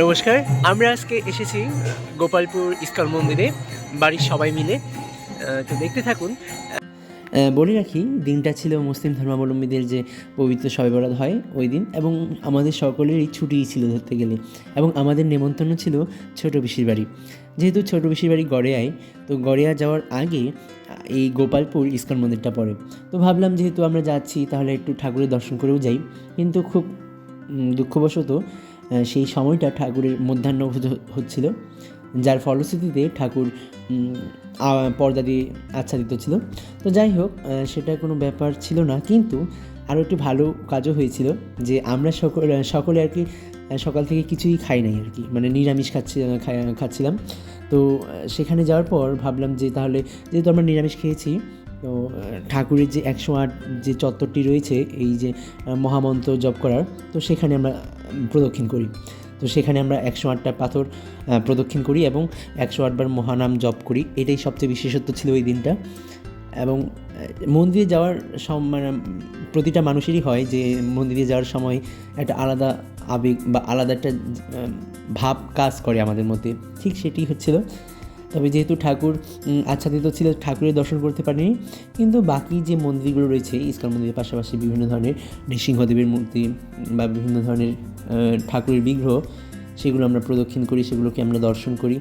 নমস্কার। আমরা আজকে এসেছি গোপালপুর ইস্কন মন্দিরে বাড়ির সবাই মিলে। তো দেখতে থাকুন। বলে রাখি, দিনটা ছিল মুসলিম ধর্মাবলম্বীদের যে পবিত্র শবে বরাত হয় ওই দিন, এবং আমাদের সকলেরই ছুটিই ছিল ধরতে গেলে, এবং আমাদের নেমন্তন্ন ছিল ছোটো পিসির বাড়ি। যেহেতু ছোটো পিসির বাড়ি গড়িয়ায়, তো গড়িয়া যাওয়ার আগে এই গোপালপুর ইস্কন মন্দিরটা পড়ে। তো ভাবলাম যেহেতু আমরা যাচ্ছি তাহলে একটু ঠাকুরের দর্শন করেও যাই। কিন্তু খুব দুঃখবশত সেই সময়টা ঠাকুরের মধ্যাহ্ন হচ্ছিল, যার ফলশ্রুতিতে ঠাকুর পর্দা দিয়ে আচ্ছাদিত ছিল। তো যাই হোক, সেটা কোনো ব্যাপার ছিল না, কিন্তু আরও একটি ভালো কাজও হয়েছিল যে আমরা সকলে আর কি সকাল থেকে কিছুই খাই নাই আর কি, মানে নিরামিষ খাচ্ছিলাম। তো সেখানে যাওয়ার পর ভাবলাম যে তাহলে যেহেতু আমরা নিরামিষ খেয়েছি, তো ঠাকুরের যে 108 যে চত্বরটি রয়েছে এই যে মহামন্ত্র জপ করার, তো সেখানে আমরা প্রদক্ষিণ করি। তো সেখানে আমরা 108টা পাথর প্রদক্ষিণ করি এবং 108 বার মহানাম জপ করি। এটাই সবচেয়ে বিশেষত্ব ছিল এই দিনটা। এবং মন্দিরে যাওয়ার মানে প্রতিটা মানুষেরই হয় যে মন্দিরে যাওয়ার সময় একটা আলাদা আবেগ বা আলাদা একটা ভাব কাজ করে আমাদের মধ্যে, ঠিক সেটি হচ্ছিল। তবে যেহেতু ঠাকুর আচ্ছাদিত ছিল, ঠাকুরের দর্শন করতে পারিনি, কিন্তু বাকি যে মন্দিরগুলো রয়েছে ইস্কন মন্দিরের পাশাপাশি বিভিন্ন ধরনের নৃসিংহদেবের মূর্তি বা বিভিন্ন ধরনের ঠাকুরের বিগ্রহ, সেগুলো আমরা প্রদক্ষিণ করি, সেগুলোকে আমরা দর্শন করি।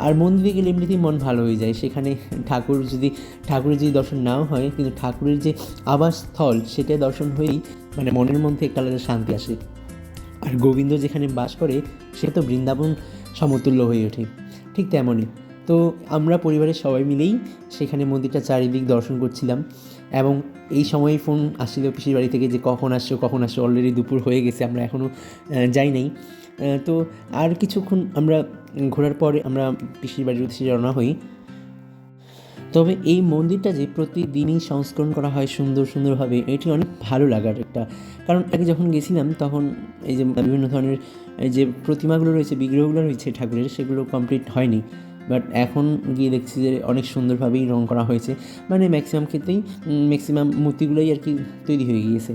আর মন্দিরে গেলে এমনিতেই মন ভালো হয়ে যায়। সেখানে ঠাকুরের যদি দর্শন নাও হয়, কিন্তু ঠাকুরের যে আবাসস্থল সেটা দর্শন হয়েই মানে মনের মধ্যে একটা আলাদা শান্তি আসে। আর গোবিন্দ যেখানে বাস করে সে তো বৃন্দাবন সমতুল্য হয়ে ওঠে, ঠিক তেমনই। তো আমরা পরিবারের সবাই মিলেই সেখানে মন্দিরটা চারিদিক দর্শন করছিলাম, এবং এই সময় ফোন আসছিল পিসির বাড়ি থেকে যে কখন আসছো। অলরেডি দুপুর হয়ে গেছে, আমরা এখনও যাই নাই। তো আর কিছুক্ষণ আমরা ঘোরার পরে আমরা পিসির বাড়ির উদ্দেশ্যে রওনা হই। তবে এই মন্দিরটা যে প্রতিদিনই সংস্করণ করা হয় সুন্দরভাবে, এটি অনেক ভালো লাগার একটা কারণ। আগে যখন গেছিলাম তখন এই যে বিভিন্ন ধরনের এই যে প্রতিমাগুলো রয়েছে, বিগ্রহগুলো রয়েছে ঠাকুরের, সেগুলো কমপ্লিট হয়নি। বাট এখন গিয়ে দেখছি যে অনেক সুন্দরভাবেই রং করা হয়েছে, মানে ম্যাক্সিমাম ক্ষেত্রেই ম্যাক্সিমাম মূর্তিগুলোই আর কি তৈরি হয়ে গিয়েছে।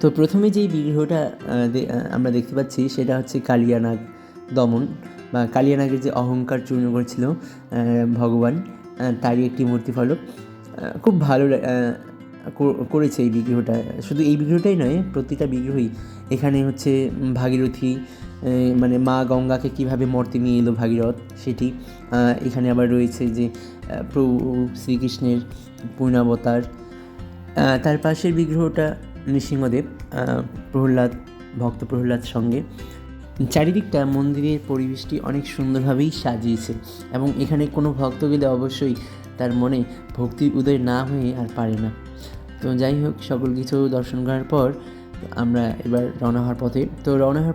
তো প্রথমে যেই বিগ্রহটা আমরা দেখতে পাচ্ছি সেটা হচ্ছে কালিয়ানাগ দমন, বা কালিয়ানাগের যে অহংকার চূর্ণ করেছিল ভগবান, তারই একটি মূর্তি ফলক। খুব ভালো করেছে এই বিগ্রহটা। শুধু এই বিগ্রহটাই নয়, প্রতিটা বিগ্রহই এখানে হচ্ছে ভাগীরথী, মানে মা গঙ্গাকে কীভাবে মর্তে নিয়ে এলো ভাগীরথ, সেটি এখানে আবার রয়েছে যে প্রভু শ্রীকৃষ্ণের পূর্ণাবতার। তার পাশের বিগ্রহটা নৃসিংহদেব, ভক্ত প্রহ্লাদ সঙ্গে। চারিদিকটা মন্দিরের পরিবেশটি অনেক সুন্দরভাবেই সাজিয়েছে, এবং এখানে কোনো ভক্ত গেলে অবশ্যই তার মনে ভক্তির উদয় না হয়ে আর পারে না। তো যাই হোক, সকল কিছু দর্শন করার পর আমরা এবার রওনা হওয়ার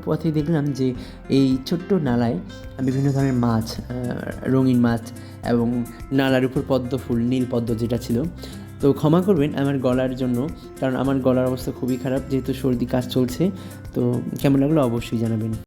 পথে দেখলাম যে এই ছোট্ট নালায় বিভিন্ন ধরনের মাছ, রঙিন মাছ, এবং নালার উপর পদ্ম ফুল, নীল পদ্ম যেটা ছিল। তো ক্ষমা করবেন আমার গলার জন্য, কারণ আমার গলার অবস্থা খুবই খারাপ, যেহেতু সর্দি কাশ চলছে। তো কেমন লাগলো অবশ্যই জানাবেন।